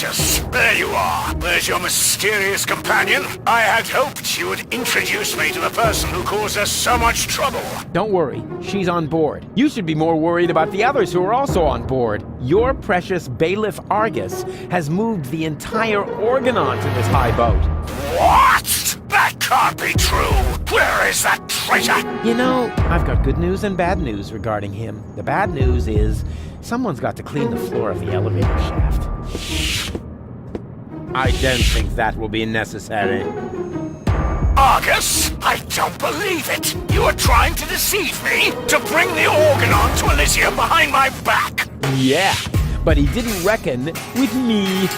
precious. There you are. There's your mysterious companion. I had hoped you would introduce me to the person who caused us so much trouble. Don't worry, she's on board. You should be more worried about the others who are also on board. Your precious bailiff Argus has moved the entire Organon to this high boat. What? That can't be true. Where is that traitor? You know, I've got good news and bad news regarding him. The bad news is someone's got to clean the floor of the elevator shaft. I don't think that will be necessary. Argus, I don't believe it. You are trying to deceive me to bring the Organon to Elysium behind my back. Yeah, but he didn't reckon with me.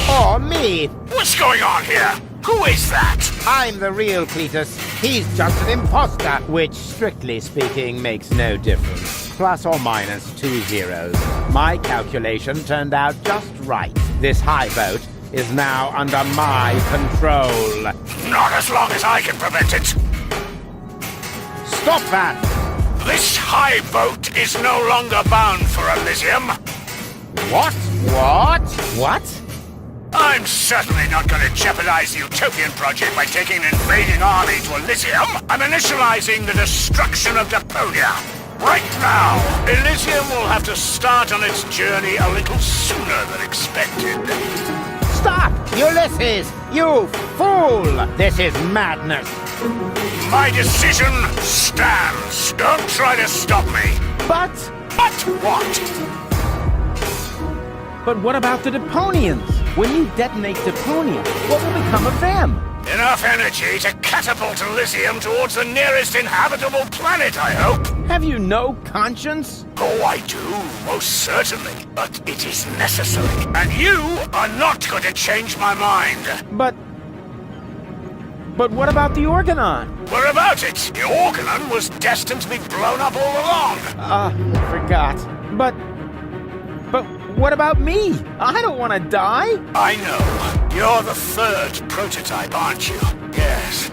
Oh, me! What's going on here? Who is that? I'm the real Cletus. He's just an imposter. Which, strictly speaking, makes no difference. Plus or minus 2 zeros. My calculation turned out just right. This high boat is now under my control. Not as long as I can prevent it. Stop that! This high boat is no longer bound for Elysium. What? What? What? I'm certainly not going to jeopardize the Utopian project by taking an invading army to Elysium. I'm initializing the destruction of Deponia. Right now, Elysium will have to start on its journey a little sooner than expected. Stop! Ulysses! You fool! This is madness! My decision stands. Don't try to stop me. But what? But what about the Deponians? When you detonate Deponia, what will become of them? Enough energy to catapult Elysium towards the nearest inhabitable planet, I hope. Have you no conscience? Oh, I do, most certainly. But it is necessary. And you are not going to change my mind. But what about the Organon? What about it? The Organon was destined to be blown up all along. I forgot. But what about me? I don't want to die. I know. You're the third prototype, aren't you? Yes.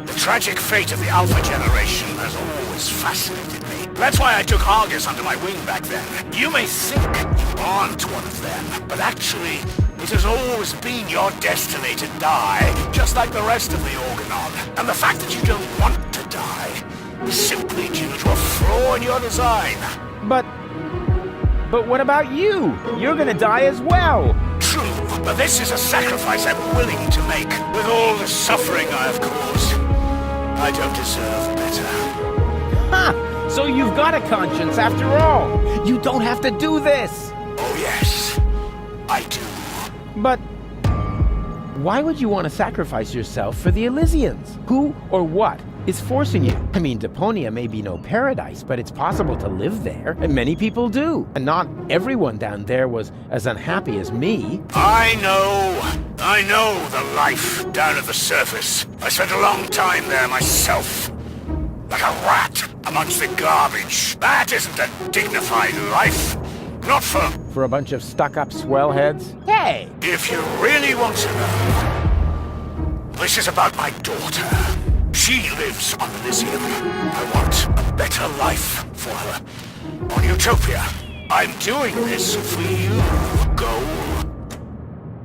The tragic fate of the Alpha generation has always fascinated me. That's why I took Argus under my wing back then. You may think you aren't one of them, but actually, it has always been your destiny to die, just like the rest of the Organon. And the fact that you don't want to die is simply due to a flaw in your design. But what about you? You're gonna die as well. True, but this is a sacrifice I'm willing to make. With all the suffering I have caused, I don't deserve better. Ha! So you've got a conscience after all. You don't have to do this. Oh yes, I do. But why would you want to sacrifice yourself for the Elysians? Who or what is forcing you? I mean, Deponia may be no paradise, but it's possible to live there, and many people do. And not everyone down there was as unhappy as me. I know the life down at the surface. I spent a long time there myself. Like a rat amongst the garbage. That isn't a dignified life. Not for a bunch of stuck-up swellheads? Hey! If you really want to know, this is about my daughter. She lives on Elysium. I want a better life for her. On Utopia. I'm doing this for you, Goal.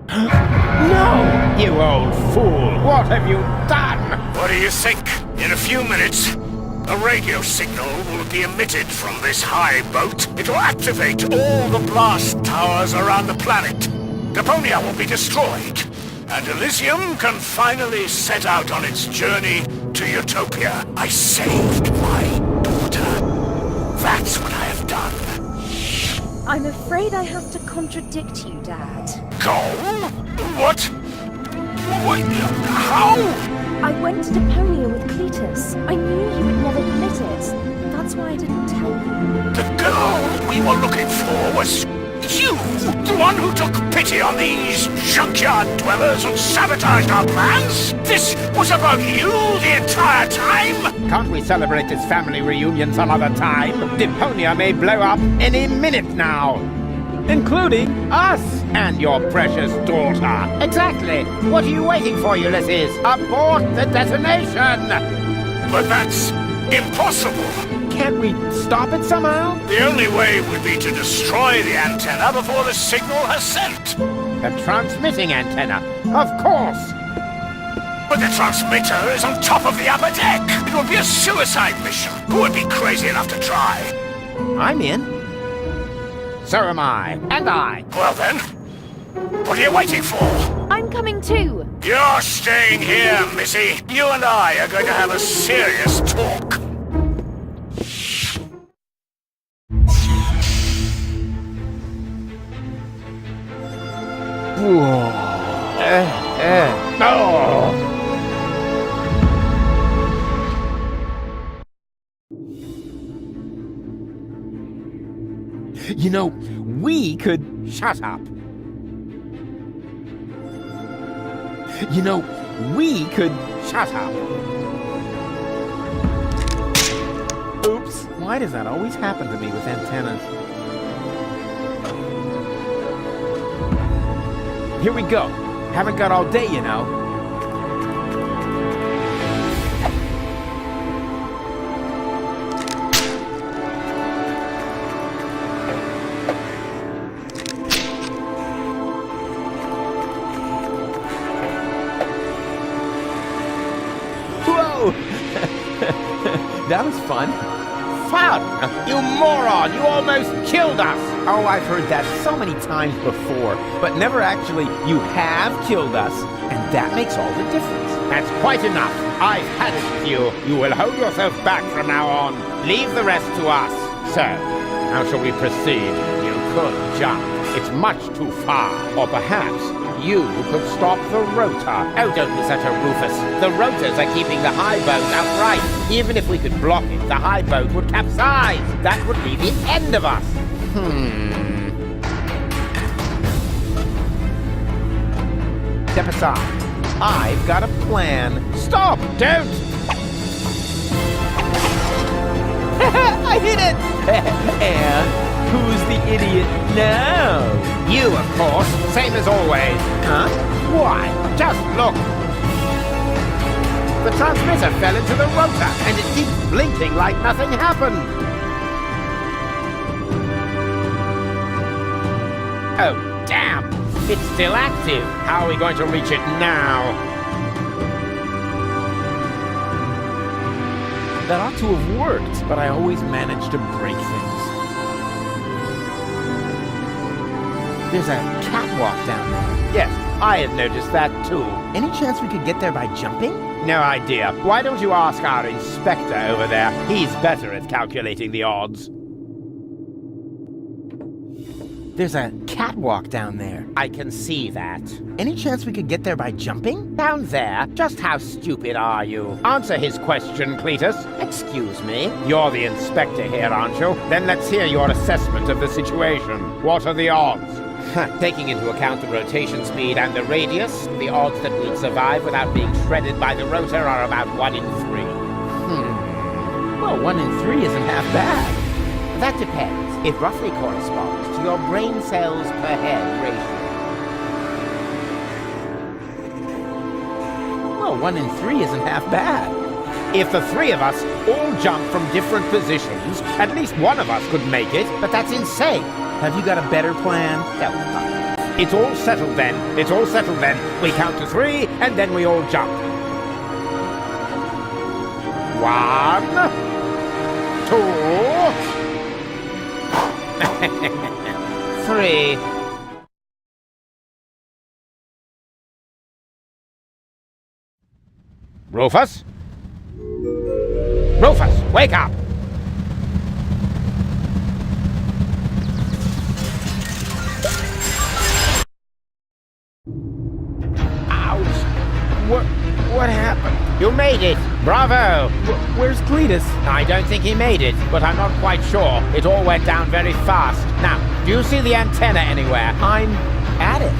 No! You old fool! What have you done? What do you think? In a few minutes, a radio signal will be emitted from this high boat. It will activate all the blast towers around the planet. Deponia will be destroyed, and Elysium can finally set out on its journey to Utopia. I saved my daughter. That's what I have done. I'm afraid I have to contradict you, Dad. Goal? What? How? I went to Deponia with Cletus. I knew you would never permit it. That's why I didn't tell you. The girl we were looking for was you, the one who took pity on these junkyard dwellers and sabotaged our plans? This was about you the entire time? Can't we celebrate this family reunion some other time? Deponia may blow up any minute now. Including us. And your precious daughter. Exactly. What are you waiting for, Ulysses? Abort the detonation! But that's impossible. Can't we stop it somehow? The only way would be to destroy the antenna before the signal has sent. The transmitting antenna. Of course. But the transmitter is on top of the upper deck. It would be a suicide mission. Who would be crazy enough to try? I'm in. So am I. And I. Well then, what are you waiting for? I'm coming too. You're staying here, Missy. You and I are going to have a serious talk. You know, we could... Shut up. You know, we could... Shut up. Oops. Why does that always happen to me with antennas? Here we go. Haven't got all day, you know. Whoa! That was fun. Fun! You moron! You almost killed us! Oh, I've heard that so many times before, but never actually, you have killed us, and that makes all the difference. That's quite enough. I've had it with you. You will hold yourself back from now on. Leave the rest to us. So, how shall we proceed? You could jump. It's much too far. Or perhaps you could stop the rotor. Oh, don't be such a Rufus. The rotors are keeping the high boat upright. Even if we could block it, the high boat would capsize. That would be the end of us. Step aside. I've got a plan. Stop! Don't! I hit it! And who's the idiot now? You, of course. Same as always. Huh? Why? Just look. The transmitter fell into the rotor, and it keeps blinking like nothing happened. Oh, damn! It's still active. How are we going to reach it now? That ought to have worked, but I always manage to break things. There's a catwalk down there. Yes, I had noticed that too. Any chance we could get there by jumping? No idea. Why don't you ask our inspector over there? He's better at calculating the odds. There's a catwalk down there. I can see that. Any chance we could get there by jumping? Down there? Just how stupid are you? Answer his question, Cletus. Excuse me? You're the inspector here, aren't you? Then let's hear your assessment of the situation. What are the odds? Taking into account the rotation speed and the radius, the odds that we'd survive without being shredded by the rotor are about 1 in 3. Well, 1 in 3 isn't half bad. That depends. It roughly corresponds to your brain cells per head ratio. Well, 1 in 3 isn't half bad. If the 3 of us all jump from different positions, at least one of us could make it, but that's insane. Have you got a better plan? No, it's all settled then. It's all settled then. We count to 3, and then we all jump. 1, 2, 3. Rufus? Rufus, wake up! Ouch! What happened? You made it! Bravo! Where's Cletus? I don't think he made it, but I'm not quite sure. It all went down very fast. Now, do you see the antenna anywhere? I'm at it.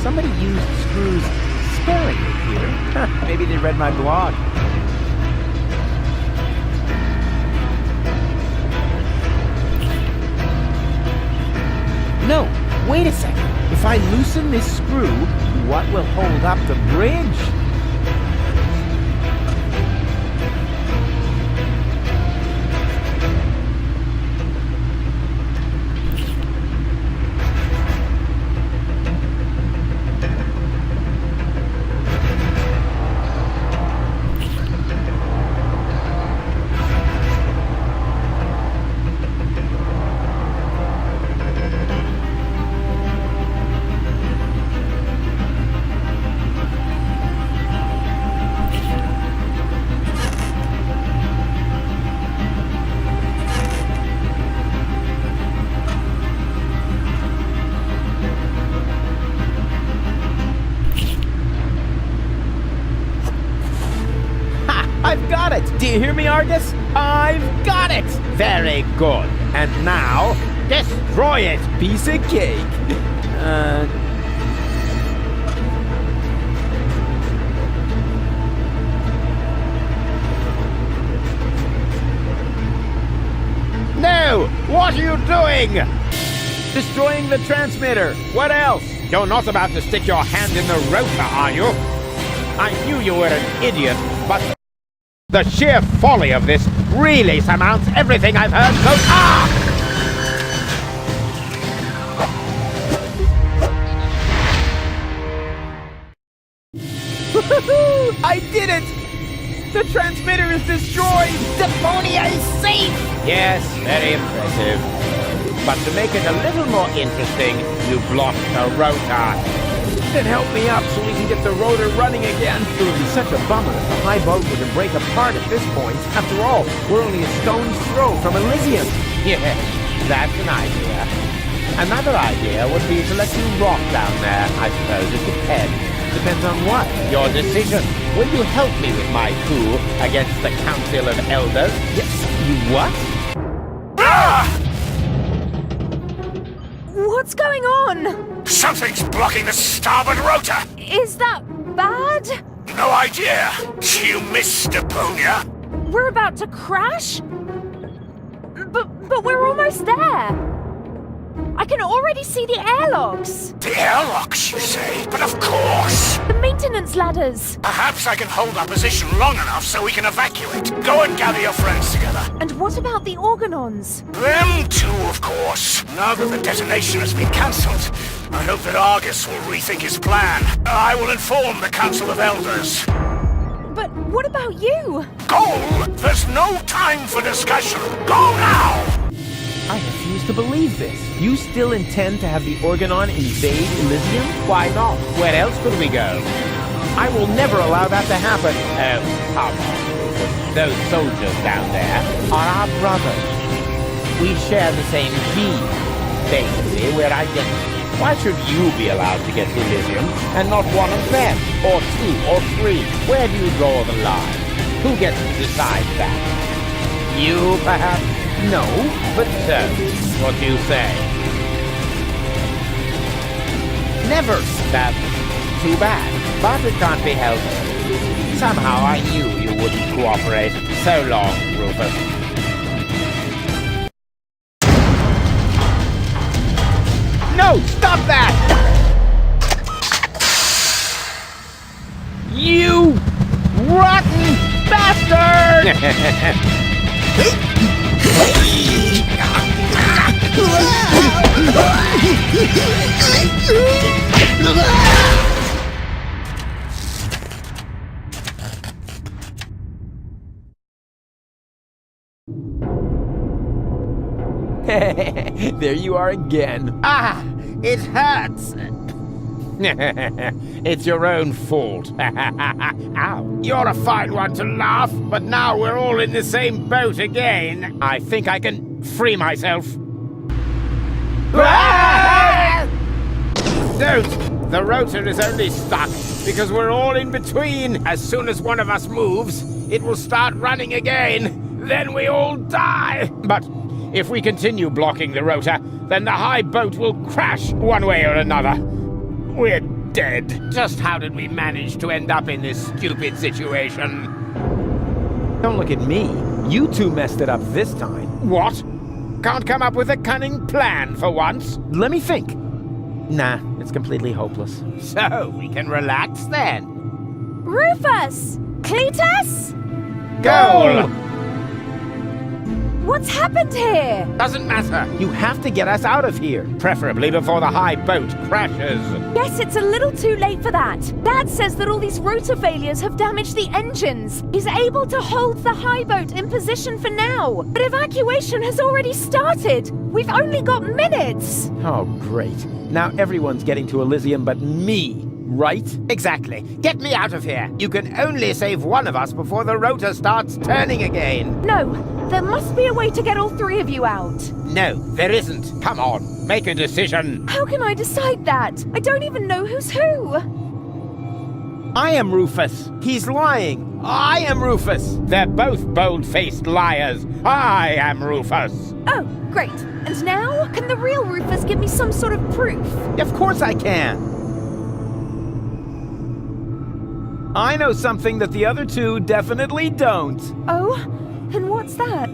Somebody used screws sparingly here. Maybe they read my blog. No, wait a second. If I loosen this screw, what will hold up the bridge? you hear me, Argus? I've got it! Very good. And now, destroy it! Piece of cake. No! What are you doing? Destroying the transmitter. What else? You're not about to stick your hand in the rotor, are you? I knew you were an idiot, but the sheer folly of this really surmounts everything I've heard so far! I did it! The transmitter is destroyed! Deponia is safe! Yes, very impressive. But to make it a little more interesting, you blocked the rotor. Then help me up so we can get the rotor running again. It would be such a bummer if the high boat were to break apart at this point. After all, we're only a stone's throw from Elysium. Yes, that's an idea. Another idea would be to let you rock down there. I suppose it depends. Depends on what? Your decision. Will you help me with my coup against the Council of Elders? Yes. You what? What's going on? Something's blocking the starboard rotor! Is that bad? No idea! You missed Deponia! We're about to crash? But we're almost there. I can already see the airlocks. The airlocks, you say? But of course! The maintenance ladders. Perhaps I can hold our position long enough so we can evacuate. Go and gather your friends together. And what about the organons? Them too, of course. Now that the detonation has been cancelled, I hope that Argus will rethink his plan. I will inform the Council of Elders. But what about you? Go! There's no time for discussion. Go now! I refuse to believe this. You still intend to have the Organon invade Elysium? Why not? Where else could we go? I will never allow that to happen. Oh, come on, Rufus. Those soldiers down there are our brothers. We share the same gene. Basically, we're identical. Why should you be allowed to get to Elysium and not one of them? Or two, or three? Where do you draw the line? Who gets to decide that? You, perhaps? No, but So, what do you say? never. That's too bad, but it can't be helped. Somehow I knew you wouldn't cooperate. So long, Rufus. No, stop that! You rotten bastard! There you are again. Ah, it hurts. It's your own fault. Ow. You're a fine one to laugh, but now we're all in the same boat again. I think I can free myself. Don't! The rotor is only stuck because we're all in between. As soon as one of us moves, it will start running again. Then we all die. But if we continue blocking the rotor, then the high boat will crash one way or another. We're dead. Just how did we manage to end up in this stupid situation? Don't look at me. You two messed it up this time. What? Can't come up with a cunning plan for once? Let me think. Nah, it's completely hopeless. So we can relax then. Rufus! Cletus? Goal! What's happened here? Doesn't matter. You have to get us out of here. Preferably before the high boat crashes. Yes, it's a little too late for that. Dad says that all these rotor failures have damaged the engines. He's able to hold the high boat in position for now. But evacuation has already started. We've only got minutes. Oh, great. Now everyone's getting to Elysium but me, right? Exactly. Get me out of here. You can only save one of us before the rotor starts turning again. No, there must be a way to get all three of you out. No, there isn't. Come on, make a decision. How can I decide that? I don't even know who's who. I am Rufus. He's lying. I am Rufus. They're both bold-faced liars. I am Rufus. Oh, great. And now, can the real Rufus give me some sort of proof? Of course I can. I know something that the other two definitely don't. Oh, and what's that?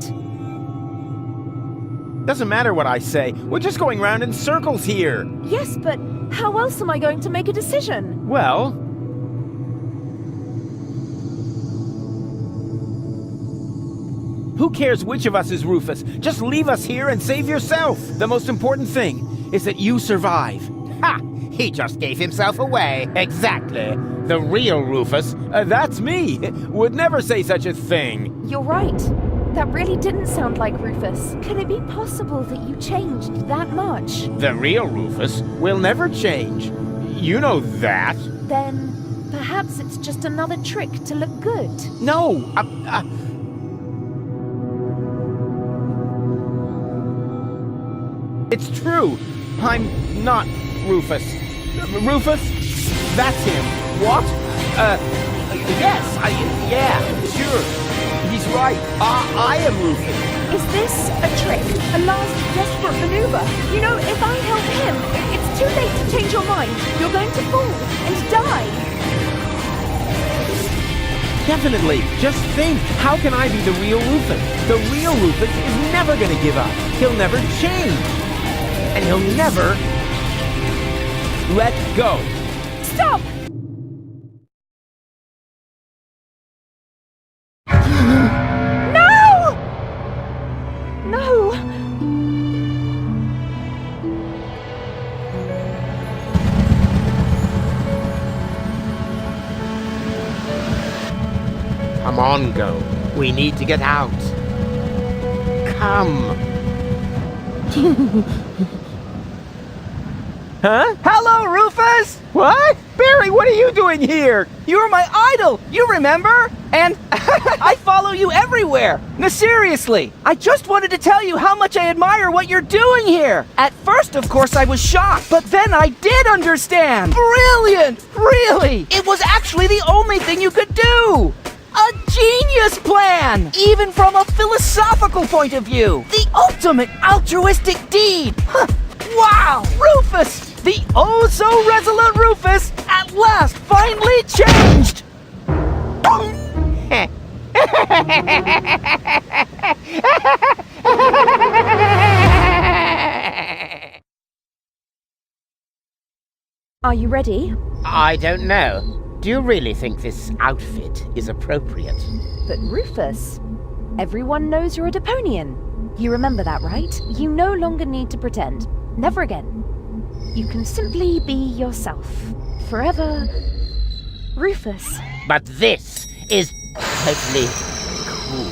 Doesn't matter what I say. We're just going round in circles here. Yes, but how else am I going to make a decision? Well, who cares which of us is Rufus? Just leave us here and save yourself. The most important thing is that you survive. Ha! He just gave himself away. Exactly. The real Rufus. That's me. Would never say such a thing. You're right. That really didn't sound like Rufus. Can it be possible that you changed that much? The real Rufus? Will never change. You know that. Then perhaps it's just another trick to look good. No. It's true. I'm not Rufus. Rufus? That's him. What? Yes, yeah, sure. He's right. I am Rufus. Is this a trick? A last desperate maneuver? You know, if I help him, it's too late to change your mind. You're going to fall and die. Definitely. Just think. How can I be the real Rufus? The real Rufus is never going to give up. He'll never change. And he'll never let go. Stop! No! No! Come on, Go. We need to get out. Come. Huh? Hello, Rufus! What? Barry, what are you doing here? You were my idol, you remember? And I follow you everywhere. No, seriously, I just wanted to tell you how much I admire what you're doing here. At first, of course, I was shocked, but then I did understand. Brilliant! Really! It was actually the only thing you could do. A genius plan! Even from a philosophical point of view. The ultimate altruistic deed. Huh. Wow! Rufus! The oh-so-resolute Rufus at last finally changed! Are you ready? I don't know. Do you really think this outfit is appropriate? But Rufus, everyone knows you're a Deponian. You remember that, right? You no longer need to pretend. Never again. You can simply be yourself. Forever, Rufus. But this is totally cool.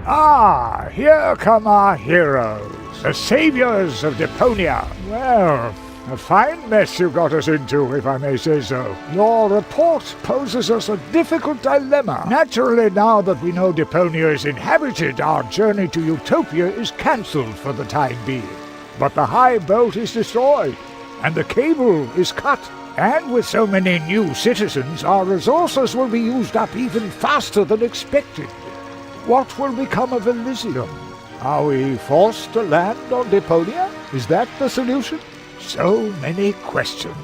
Ah, here come our heroes, the saviors of Deponia. Well, a fine mess you got us into, if I may say so. Your report poses us a difficult dilemma. Naturally, now that we know Deponia is inhabited, our journey to Utopia is cancelled for the time being. But the high boat is destroyed, and the cable is cut. And with so many new citizens, our resources will be used up even faster than expected. What will become of Elysium? Are we forced to land on Deponia? Is that the solution? So many questions.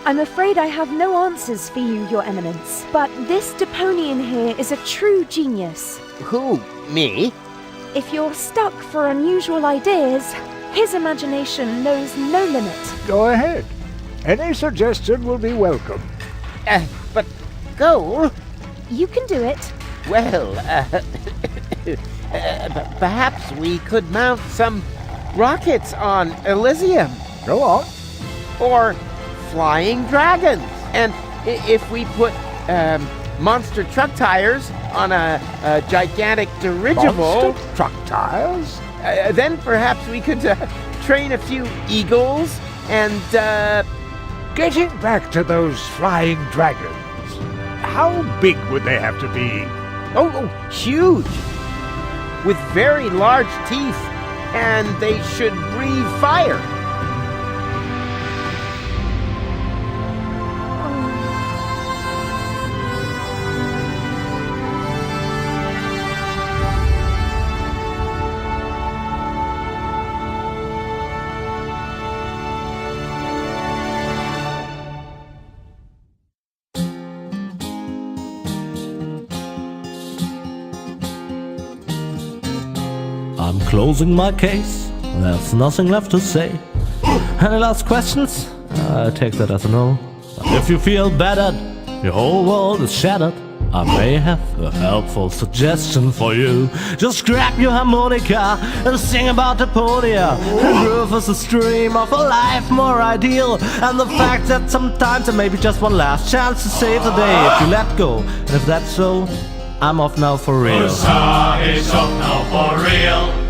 I'm afraid I have no answers for you, Your Eminence. But this Deponian here is a true genius. Who? Me? If you're stuck for unusual ideas, his imagination knows no limit. Go ahead. Any suggestion will be welcome. But Go? You can do it. Well, perhaps we could mount some rockets on Elysium. Go on. Or flying dragons. And if we put monster truck tires on a gigantic dirigible... Monster truck tires? Then perhaps we could train a few eagles and... Getting back to those flying dragons, how big would they have to be? Oh, huge! With very large teeth and they should breathe fire. I'm closing my case, there's nothing left to say. Any last questions? I take that as a no. If you feel battered, your whole world is shattered, I may have a helpful suggestion for you. Just grab your harmonica and sing about Deponia, and Rufus' dream of a life more ideal, and the fact that sometimes there may be just one last chance to save the day if you let go. And if that's so, I'm off now for real. Seesaw is off now for real.